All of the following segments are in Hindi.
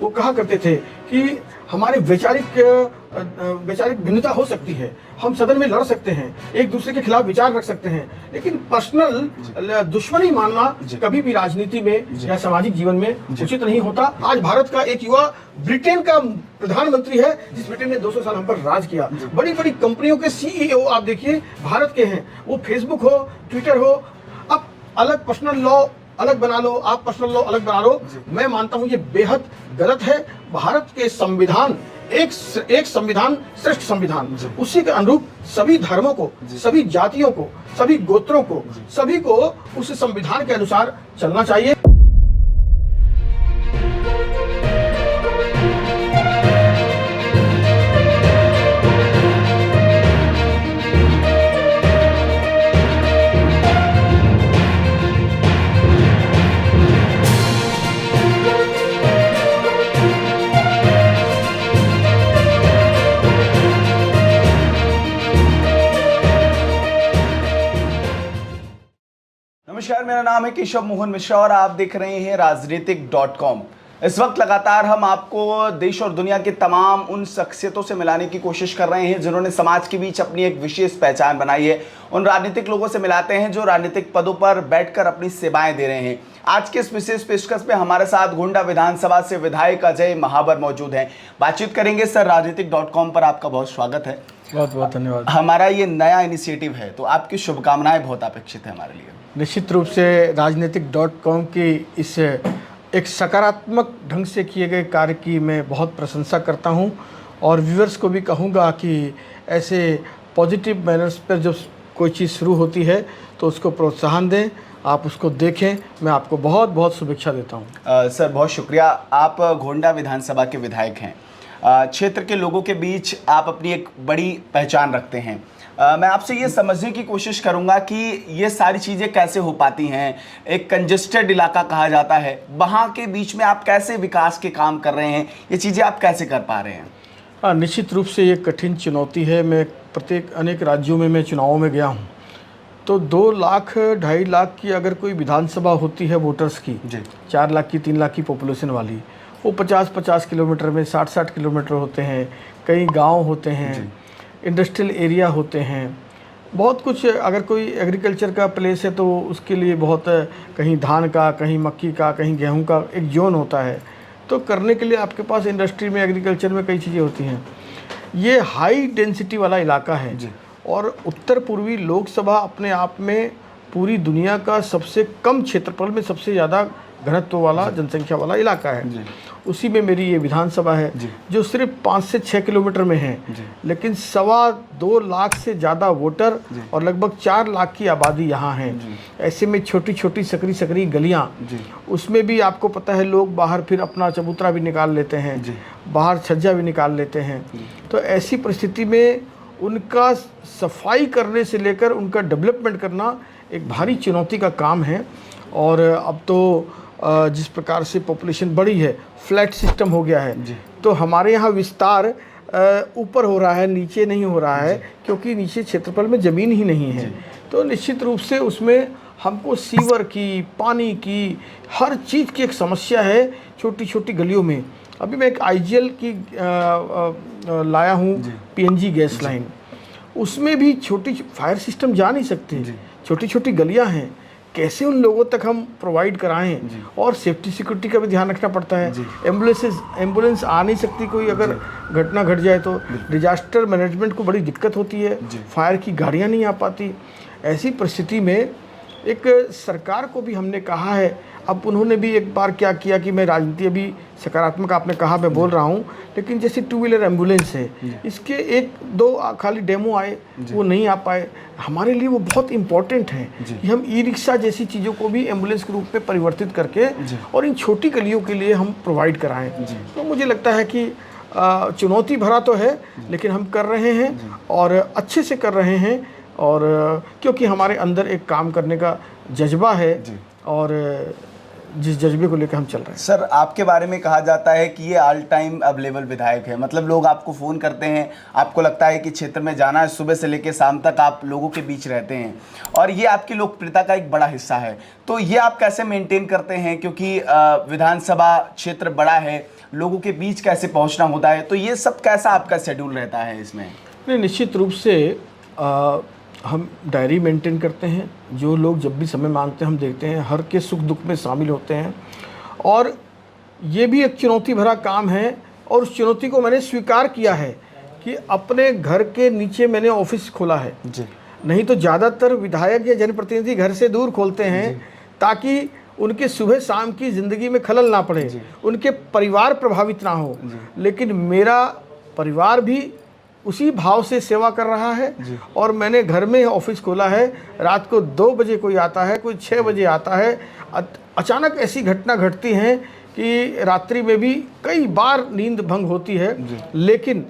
वो कहा करते थे कि हमारे वैचारिक भिन्नता हो सकती है, हम सदन में लड़ सकते हैं, एक दूसरे के खिलाफ विचार रख सकते हैं, लेकिन पर्सनल दुश्मनी मानना कभी भी राजनीति में या सामाजिक जीवन में उचित नहीं होता। आज भारत का एक युवा ब्रिटेन का प्रधानमंत्री है, जिस ब्रिटेन ने 200 साल हम पर राज किया। बड़ी बड़ी कंपनियों के सीईओ आप देखिए भारत के हैं, वो फेसबुक हो, ट्विटर हो। अब अलग पर्सनल लॉ अलग बना लो, आप पर्सनल लॉ अलग बना लो, मैं मानता हूं ये बेहद गलत है। भारत के संविधान एक संविधान श्रेष्ठ संविधान, उसी के अनुरूप सभी धर्मों को, सभी जातियों को, सभी गोत्रों को, सभी को उस संविधान के अनुसार चलना चाहिए। नमस्कार, मेरा नाम है केशव मोहन मिश्रा और आप देख रहे हैं राजनीतिक.com। इस वक्त लगातार हम आपको देश और दुनिया के तमाम उन शख्सियतों से मिलाने की कोशिश कर रहे हैं जिन्होंने समाज के बीच अपनी एक विशेष पहचान बनाई है। उन राजनीतिक लोगों से मिलाते हैं जो राजनीतिक पदों पर बैठकर अपनी सेवाएं दे रहे हैं। आज के इस विशेष पेशकश में हमारे साथ गोंडा विधानसभा से विधायक अजय महावर मौजूद हैं। बातचीत करेंगे। सर, राजनीतिक.com पर आपका बहुत स्वागत है। बहुत बहुत धन्यवाद। हमारा ये नया इनिशिएटिव है, तो आपकी शुभकामनाएं बहुत अपेक्षित है हमारे लिए। निश्चित रूप से राजनीतिक.com की इस एक सकारात्मक ढंग से किए गए कार्य की मैं बहुत प्रशंसा करता हूं, और व्यूअर्स को भी कहूंगा कि ऐसे पॉजिटिव मैनर्स पर जब कोई चीज़ शुरू होती है तो उसको प्रोत्साहन दें, आप उसको देखें। मैं आपको बहुत बहुत शुभेच्छा देता हूं। सर, बहुत शुक्रिया। आप गोंडा विधानसभा के विधायक हैं। क्षेत्र के लोगों के बीच आप अपनी एक बड़ी पहचान रखते हैं। मैं आपसे ये समझने की कोशिश करूंगा कि ये सारी चीज़ें कैसे हो पाती हैं। एक कंजेस्टेड इलाका कहा जाता है, वहाँ के बीच में आप कैसे विकास के काम कर रहे हैं, ये चीज़ें आप कैसे कर पा रहे हैं? निश्चित रूप से ये कठिन चुनौती है। मैं अनेक राज्यों में मैं चुनावों में गया हूँ, तो 2 लाख 2.5 लाख की अगर कोई विधानसभा होती है वोटर्स की, 4 लाख की 3 लाख की पॉपुलेशन वाली, वो 50-50 किलोमीटर में 60-60 किलोमीटर होते हैं। कई गांव होते हैं, इंडस्ट्रियल एरिया होते हैं, बहुत कुछ। अगर कोई एग्रीकल्चर का प्लेस है तो उसके लिए बहुत, कहीं धान का, कहीं मक्की का, कहीं गेहूं का एक जोन होता है। तो करने के लिए आपके पास इंडस्ट्री में, एग्रीकल्चर में कई चीज़ें होती हैं। ये हाई डेंसिटी वाला इलाका है, और उत्तर पूर्वी लोकसभा अपने आप में पूरी दुनिया का सबसे कम क्षेत्रफल में सबसे ज़्यादा घनत्व वाला, जनसंख्या वाला इलाका है। उसी में मेरी ये विधानसभा है जो सिर्फ 5 से 6 किलोमीटर में है, लेकिन 2.25 लाख से ज़्यादा वोटर और लगभग 4 लाख की आबादी यहाँ है। ऐसे में छोटी छोटी सकरी गलियाँ, उसमें भी आपको पता है लोग बाहर फिर अपना चबूतरा भी निकाल लेते हैं, बाहर छज्जा भी निकाल लेते हैं। तो ऐसी परिस्थिति में उनका सफाई करने से लेकर उनका डेवलपमेंट करना एक भारी चुनौती का काम है। और अब तो जिस प्रकार से पॉपुलेशन बढ़ी है, फ्लैट सिस्टम हो गया है, तो हमारे यहाँ विस्तार ऊपर हो रहा है, नीचे नहीं हो रहा है, क्योंकि नीचे क्षेत्रफल में ज़मीन ही नहीं है। तो निश्चित रूप से उसमें हमको सीवर की, पानी की, हर चीज़ की एक समस्या है छोटी छोटी गलियों में। अभी मैं एक IGL की लाया हूँ, PNG गैस लाइन, उसमें भी छोटी फायर सिस्टम जा नहीं सकते, छोटी छोटी गलियाँ हैं। कैसे उन लोगों तक हम प्रोवाइड कराएं, और सेफ्टी सिक्योरिटी का भी ध्यान रखना पड़ता है। एम्बुलेंस आ नहीं सकती, कोई अगर घटना घट जाए तो डिजास्टर मैनेजमेंट को बड़ी दिक्कत होती है, फायर की गाड़ियां नहीं आ पाती। ऐसी परिस्थिति में एक सरकार को भी हमने कहा है, अब उन्होंने भी एक बार क्या किया कि मैं राजनीति, अभी सकारात्मक आपने कहा, मैं बोल रहा हूँ, लेकिन जैसे 2 व्हीलर एम्बुलेंस है, इसके 1-2 खाली डेमो आए, वो नहीं आ पाए। हमारे लिए वो बहुत इम्पोर्टेंट है कि हम ई-रिक्शा जैसी चीज़ों को भी एम्बुलेंस के रूप में परिवर्तित करके और इन छोटी गलियों के लिए हम प्रोवाइड कराएं। तो मुझे लगता है कि चुनौती भरा तो है, लेकिन हम कर रहे हैं और अच्छे से कर रहे हैं, और क्योंकि हमारे अंदर एक काम करने का जज्बा है, और जिस जज्बे को लेकर हम चल रहे हैं। सर, आपके बारे में कहा जाता है कि ये ऑल टाइम अवेलेबल विधायक है, मतलब लोग आपको फ़ोन करते हैं, आपको लगता है कि क्षेत्र में जाना है, सुबह से लेकर शाम तक आप लोगों के बीच रहते हैं और ये आपकी लोकप्रियता का एक बड़ा हिस्सा है। तो ये आप कैसे मेंटेन करते हैं, क्योंकि विधानसभा क्षेत्र बड़ा है, लोगों के बीच कैसे पहुँचना होता है, तो ये सब कैसा आपका शेड्यूल रहता है इसमें? नहीं, निश्चित रूप से हम डायरी मेंटेन करते हैं। जो लोग जब भी समय मांगते हैं हम देखते हैं, हर के सुख दुख में शामिल होते हैं और ये भी एक चुनौती भरा काम है और उस चुनौती को मैंने स्वीकार किया है कि अपने घर के नीचे मैंने ऑफिस खोला है जी। नहीं तो ज़्यादातर विधायक या जनप्रतिनिधि घर से दूर खोलते हैं ताकि उनके सुबह शाम की ज़िंदगी में खलल ना पड़े, उनके परिवार प्रभावित ना हो। लेकिन मेरा परिवार भी उसी भाव से सेवा कर रहा है और मैंने घर में ऑफिस खोला है। रात को 2 बजे कोई आता है, कोई 6 बजे आता है। अचानक ऐसी घटना घटती हैं कि रात्रि में भी कई बार नींद भंग होती है, लेकिन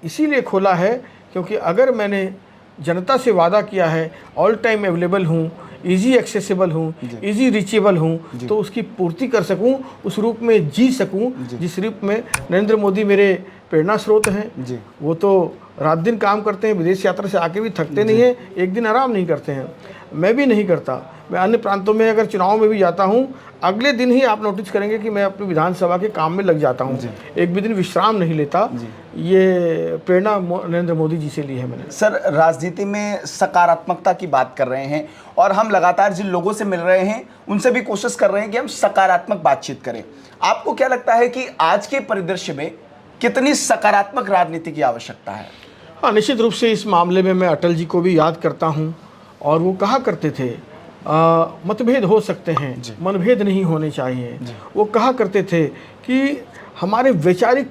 इसीलिए खोला है क्योंकि अगर मैंने जनता से वादा किया है ऑल टाइम अवेलेबल हूँ, इजी एक्सेसिबल हूँ, इजी रीचेबल हूँ, तो उसकी पूर्ति कर सकूँ, उस रूप में जी सकूँ जिस रूप में नरेंद्र मोदी मेरे प्रेरणा स्रोत हैं। वो तो रात दिन काम करते हैं, विदेश यात्रा से आके भी थकते नहीं हैं, एक दिन आराम नहीं करते हैं। मैं भी नहीं करता। मैं अन्य प्रांतों में अगर चुनाव में भी जाता हूँ, अगले दिन ही आप नोटिस करेंगे कि मैं अपनी विधानसभा के काम में लग जाता हूँ, एक भी दिन विश्राम नहीं लेता। ये प्रेरणा नरेंद्र मोदी जी से ली है मैंने। सर, राजनीति में सकारात्मकता की बात कर रहे हैं और हम लगातार जिन लोगों से मिल रहे हैं उनसे भी कोशिश कर रहे हैं कि हम सकारात्मक बातचीत करें। आपको क्या लगता है कि आज के परिदृश्य में कितनी सकारात्मक राजनीति की आवश्यकता है? हाँ, निश्चित रूप से इस मामले में मैं अटल जी को भी याद करता हूँ और वो कहा करते थे मतभेद हो सकते हैं, मनभेद नहीं होने चाहिए। वो कहा करते थे कि हमारे वैचारिक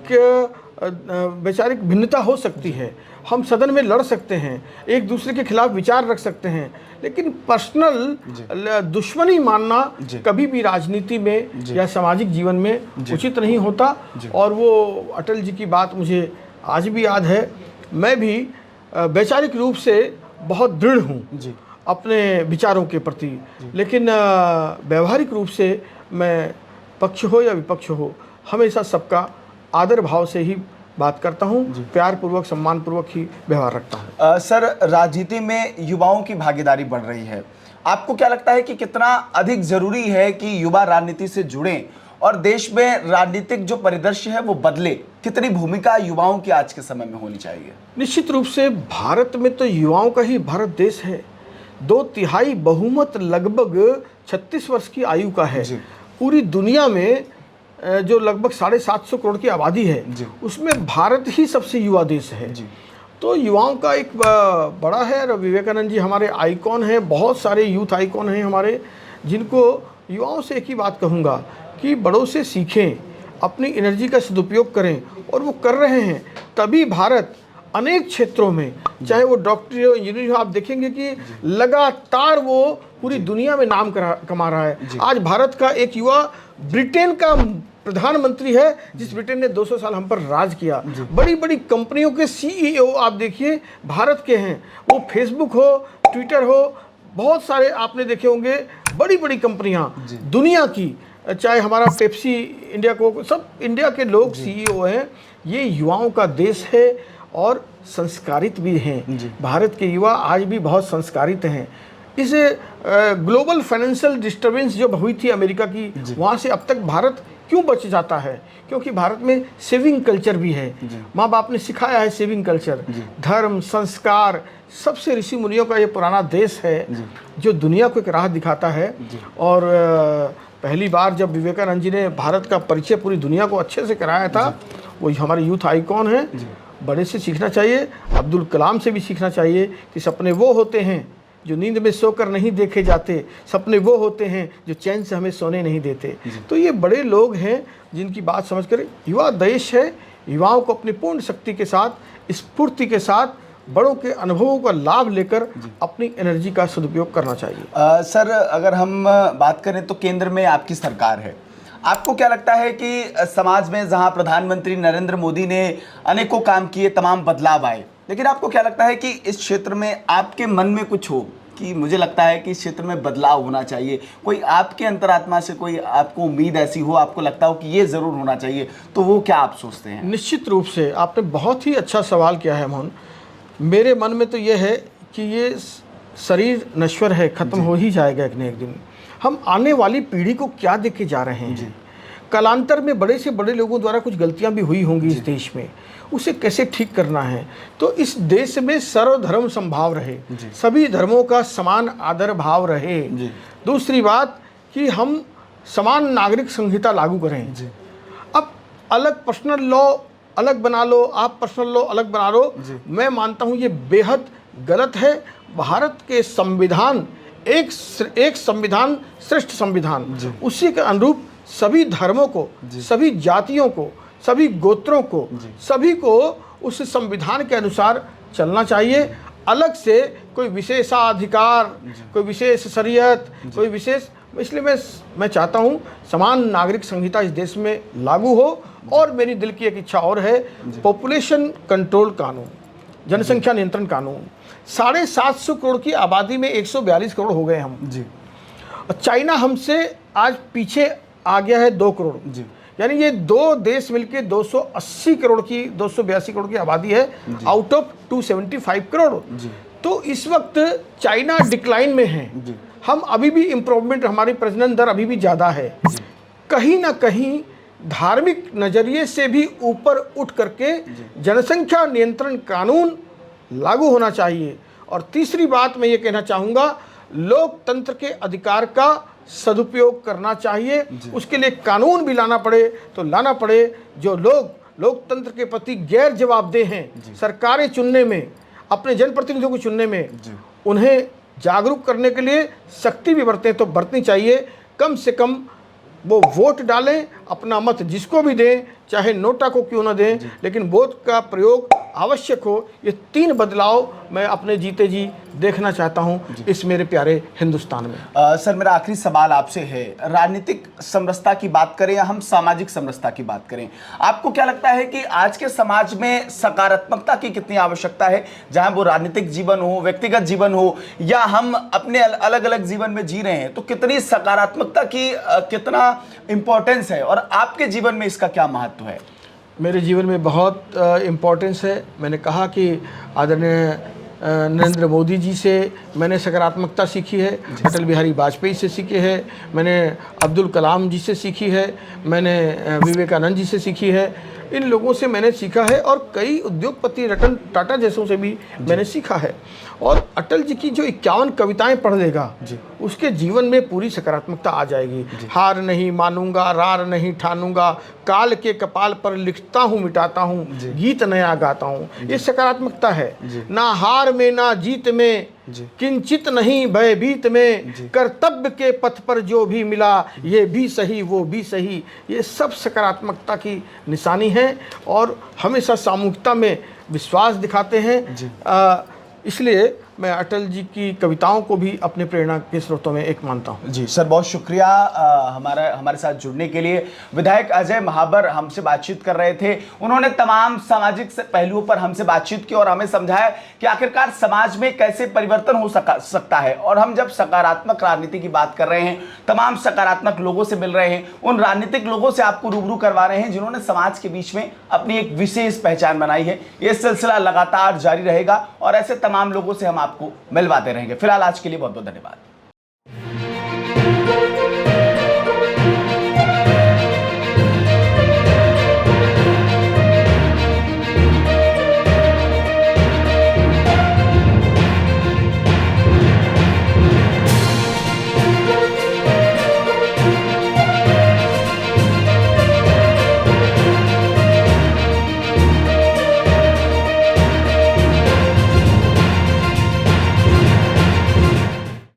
भिन्नता हो सकती है, हम सदन में लड़ सकते हैं, एक दूसरे के खिलाफ विचार रख सकते हैं, लेकिन पर्सनल दुश्मनी मानना कभी भी राजनीति में या सामाजिक जीवन में उचित नहीं होता। और वो अटल जी की बात मुझे आज भी याद है। मैं भी वैचारिक रूप से बहुत दृढ़ हूँ अपने विचारों के प्रति, लेकिन व्यवहारिक रूप से मैं पक्ष हो या विपक्ष हो हमेशा सबका आदर भाव से ही बात करता हूँ, प्यार पूर्वक सम्मान पूर्वक ही व्यवहार रखता हूँ। सर, राजनीति में युवाओं की भागीदारी बढ़ रही है, आपको क्या लगता है कि कितना अधिक ज़रूरी है कि युवा राजनीति से जुड़ें और देश में राजनीतिक जो परिदृश्य है वो बदले? कितनी भूमिका युवाओं की आज के समय में होनी चाहिए? निश्चित रूप से भारत में तो युवाओं का ही भारत देश है। 2/3 बहुमत लगभग 36 वर्ष की आयु का है। पूरी दुनिया में जो लगभग 750 करोड़ की आबादी है उसमें भारत ही सबसे युवा देश है। तो युवाओं का एक बड़ा है और विवेकानंद जी हमारे आइकॉन हैं, बहुत सारे यूथ आइकॉन हैं हमारे, जिनको युवाओं से एक ही बात कहूँगा कि बड़ों से सीखें, अपनी एनर्जी का सदुपयोग करें और वो कर रहे हैं। तभी भारत अनेक क्षेत्रों में, चाहे वो डॉक्टरी हो, इंजीनियरिंग हो, आप देखेंगे कि लगातार वो पूरी दुनिया में नाम कमा रहा है। आज भारत का एक युवा ब्रिटेन का प्रधानमंत्री है, जिस ब्रिटेन ने 200 साल हम पर राज किया। बड़ी बड़ी कंपनियों के CEO आप देखिए भारत के हैं। वो फेसबुक हो, ट्विटर हो, बहुत सारे आपने देखे होंगे बड़ी बड़ी कंपनियां दुनिया की, चाहे हमारा पेप्सी, इंडिया को, सब इंडिया के लोग CEO हैं। ये युवाओं का देश है और संस्कारित भी हैं। भारत के युवा आज भी बहुत संस्कारित हैं। इस ग्लोबल फाइनेंशियल डिस्टर्बेंस जो हुई थी अमेरिका की, वहाँ से अब तक भारत क्यों बच जाता है? क्योंकि भारत में सेविंग कल्चर भी है। माँ बाप ने सिखाया है सेविंग कल्चर। धर्म, संस्कार, सबसे ऋषि मुनियों का ये पुराना देश है जो दुनिया को एक राह दिखाता है। और पहली बार जब विवेकानंद जी ने भारत का परिचय पूरी दुनिया को अच्छे से कराया था, वो हमारे यूथ आइकॉन हैं। बड़े से सीखना चाहिए, अब्दुल कलाम से भी सीखना चाहिए कि सपने वो होते हैं जो नींद में सोकर नहीं देखे जाते, सपने वो होते हैं जो चैन से हमें सोने नहीं देते। तो ये बड़े लोग हैं जिनकी बात समझकर, युवा देश है, युवाओं को अपनी पूर्ण शक्ति के साथ, स्फूर्ति के साथ, बड़ों के अनुभवों का लाभ लेकर अपनी एनर्जी का सदुपयोग करना चाहिए। सर, अगर हम बात करें तो केंद्र में आपकी सरकार है, आपको क्या लगता है कि समाज में जहां प्रधानमंत्री नरेंद्र मोदी ने अनेकों काम किए, तमाम बदलाव आए, लेकिन आपको क्या लगता है कि इस क्षेत्र में आपके मन में कुछ हो कि मुझे लगता है कि इस क्षेत्र में बदलाव होना चाहिए, कोई आपके अंतरात्मा से कोई आपको उम्मीद ऐसी हो, आपको लगता हो कि ये ज़रूर होना चाहिए, तो वो क्या आप सोचते हैं? निश्चित रूप से आपने बहुत ही अच्छा सवाल किया है मोहन। मेरे मन में तो ये है कि ये शरीर नश्वर है, ख़त्म हो ही जाएगा एक न एक दिन। हम आने वाली पीढ़ी को क्या दे के जा रहे हैं? कालांतर में बड़े से बड़े लोगों द्वारा कुछ गलतियां भी हुई होंगी इस देश में, उसे कैसे ठीक करना है? तो इस देश में सर्वधर्म समभाव रहे, सभी धर्मों का समान आदर भाव रहे। दूसरी बात कि हम समान नागरिक संहिता लागू करें। अब अलग पर्सनल लॉ अलग बना लो, आप पर्सनल लॉ अलग बना लो, मैं मानता हूँ ये बेहद गलत है। भारत के संविधान एक संविधान श्रेष्ठ संविधान, उसी के अनुरूप सभी धर्मों को, सभी जातियों को, सभी गोत्रों को, सभी को उस संविधान के अनुसार चलना चाहिए। अलग से कोई विशेषाधिकार, कोई विशेष शरीयत, कोई विशेष, इसलिए मैं चाहता हूँ समान नागरिक संहिता इस देश में लागू हो। और मेरी दिल की एक इच्छा और है, पॉपुलेशन कंट्रोल कानून, जनसंख्या नियंत्रण कानून। 750 करोड़ की आबादी में 142 करोड़ हो गए हम जी। और चाइना हमसे आज पीछे आ गया है 2 करोड़ जी। यानी ये 2 देश मिलके 280 करोड़ की, 282 करोड़ की आबादी है आउट ऑफ 275 करोड़ जी। तो इस वक्त चाइना डिक्लाइन में है जी। हम अभी भी इम्प्रूवमेंट, हमारी प्रजनन दर अभी भी ज़्यादा है। कहीं ना कहीं धार्मिक नज़रिए से भी ऊपर उठ करके जनसंख्या नियंत्रण कानून लागू होना चाहिए। और तीसरी बात मैं ये कहना चाहूँगा, लोकतंत्र के अधिकार का सदुपयोग करना चाहिए। उसके लिए कानून भी लाना पड़े तो लाना पड़े। जो लोग लोकतंत्र के प्रति गैर जवाबदेह हैं सरकारें चुनने में, अपने जनप्रतिनिधियों को चुनने में, उन्हें जागरूक करने के लिए सख्ती भी बरतें तो बरतनी चाहिए। कम से कम वो वोट डालें, अपना मत जिसको भी दें, चाहे नोटा को क्यों ना दें, लेकिन वोट का प्रयोग आवश्यक हो। ये 3 बदलाव मैं अपने जीते जी देखना चाहता हूं इस मेरे प्यारे हिंदुस्तान में। सर, मेरा आखिरी सवाल आपसे है, राजनीतिक समरसता की बात करें या हम सामाजिक समरसता की बात करें, आपको क्या लगता है कि आज के समाज में सकारात्मकता की कितनी आवश्यकता है? जहां वो राजनीतिक जीवन हो, व्यक्तिगत जीवन हो, या हम अपने अलग अलग जीवन में जी रहे हैं, तो कितनी सकारात्मकता की कितना इंपॉर्टेंस है और आपके जीवन में इसका क्या महत्व है? मेरे जीवन में बहुत इम्पोर्टेंस है। मैंने कहा कि आदरणीय नरेंद्र मोदी जी से मैंने सकारात्मकता सीखी है, अटल बिहारी वाजपेयी से सीखी है, मैंने अब्दुल कलाम जी से सीखी है, मैंने विवेकानंद जी से सीखी है। इन लोगों से मैंने सीखा है और कई उद्योगपति रतन टाटा जैसों से भी मैंने सीखा है। और अटल जी की जो 51 कविताएं पढ़ लेगा उसके जीवन में पूरी सकारात्मकता आ जाएगी। हार नहीं मानूंगा, रार नहीं ठानूंगा, काल के कपाल पर लिखता हूँ मिटाता हूँ, गीत नया गाता हूँ। ये सकारात्मकता है। ना हार में ना जीत में, किंचित नहीं भयभीत में, कर्तव्य के पथ पर जो भी मिला, ये भी सही वो भी सही। ये सब सकारात्मकता की निशानी है और हमेशा सामूहिकता में विश्वास दिखाते हैं। इसलिए मैं अटल जी की कविताओं को भी अपने प्रेरणा के स्रोतों में एक मानता हूँ। जी सर, बहुत शुक्रिया हमारे साथ जुड़ने के लिए। विधायक अजय महाबर हमसे बातचीत कर रहे थे। उन्होंने तमाम सामाजिक पहलुओं पर हमसे बातचीत की और हमें समझाया कि आखिरकार समाज में कैसे परिवर्तन हो सकता है। और हम जब सकारात्मक राजनीति की बात कर रहे हैं, तमाम सकारात्मक लोगों से मिल रहे हैं, उन राजनीतिक लोगों से आपको रूबरू करवा रहे हैं जिन्होंने समाज के बीच में अपनी एक विशेष पहचान बनाई है। ये सिलसिला लगातार जारी रहेगा और ऐसे तमाम लोगों से हम आपको मिलवाते रहेंगे। फिलहाल आज के लिए बहुत बहुत धन्यवाद।